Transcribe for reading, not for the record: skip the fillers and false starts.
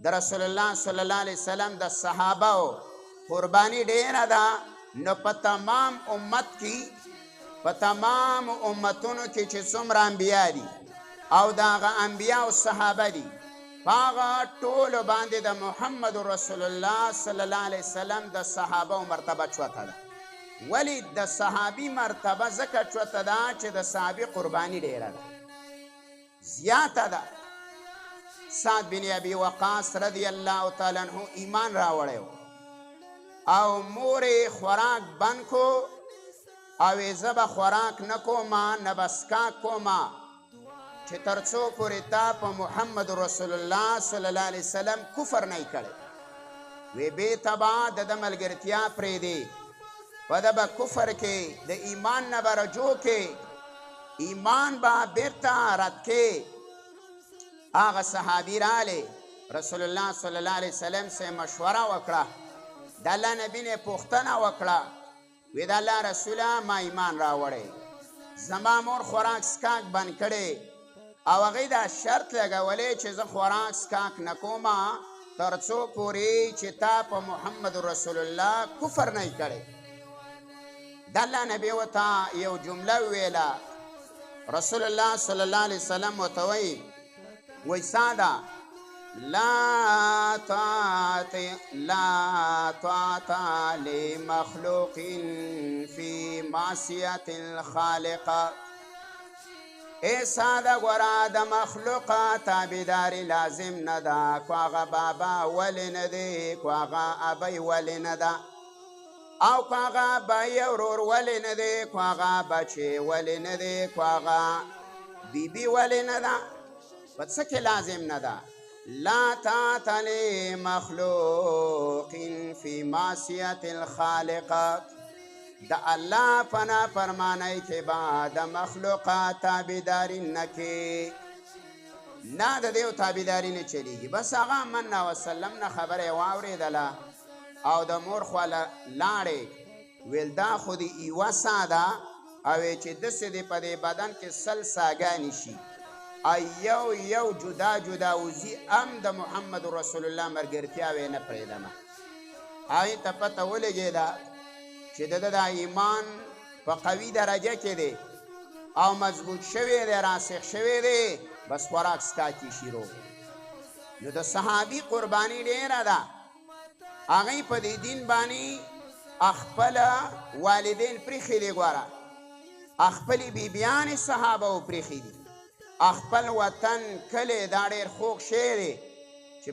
د رسول الله صلی الله علیه وسلم د صحابه قربانی ډیره ده نو په تمام امت کې په تمام امتونو کې چې څومره انبیا دي او د هغه انبیا او صحابه دي په هغه ټولو باندې د محمد رسول الله صلی الله علیه وسلم د صحابه مرتبه چوته ده ولی د صحابي مرتبه ځکه چوته ده چې د صحابي قربانی ډیره ده زیاته ده سعد بن ابي وقاص رضی الله تعالی عنہ ایمان راوړی او مورې خوراک بند کو او زه به خوراک نه کومه نه به څښاک کومه چې تر څو پورې تا په محمد رسول الله صلی الله علیه وسلم کفر نه کړی وی بیته به د ده ملګرتیا پرېږدي په ده به کفر کې د ایمان نه به رجوع کې ایمان به بیرته رد کې هغه صحابي رالی رسول الله صلی الله علیه وسلم سره مشوره وکړه د الله نبي نه پوښتنه وکړه وی د الله رسوله ما ایمان راوړی زما مور خوراک څښاک بند کړی او هغې دا شرط لګولی چې زه خوراک څښاک نه کومه تر څو پورې چې تا په محمد رسول الله کفر نه کړی د الله نبي ورته یو جمله وویله رسول الله صلی الله علیه وسلم ورته وایي وی ساده لا طاعة لمخلوق في معصية الخالق اے ساده ګوره د مخلوقه تابعداري لازم نه ده کو هغه بابا ولې نه دی کو هغه ابی ولې نه ده او کو هغه بی ورور ولې نه دی کو هغه بچې ولې نه دی کو هغه بیبي ولې نه ده په څه کې لازم نه ده لا طاعة لمخلوق في معصية الخالق د الله په نافرمانی کې به د مخلوقات تابعداري نه کوي نه د دې تابعداري نه چلیږي بس هغه منه وسلم نه خبره یې واورېدله او د مور خوا لاړې ویل دا خو د یوه ساه ده او چې داسې د په دې بدن کې سل ساګانې شي یو یو جدا جدا وزي هم د محمد رسول الله ملګرتیا وی نه پرېږدمه هغې ته پته ولګېده چې د د ایمان په قوي درجه کې دی او مضبوط شوی دی راسخ شوی دی بس خوراک څښاک یې شروع نو د صحابي قرباني ډېره ده هغې په دې دین باندې خپله والدین پرېښي دي ګوره خپلې بیبیانې صحابه و پرېښي دي خپل وطن کلی دا ډېر خوږ شی دی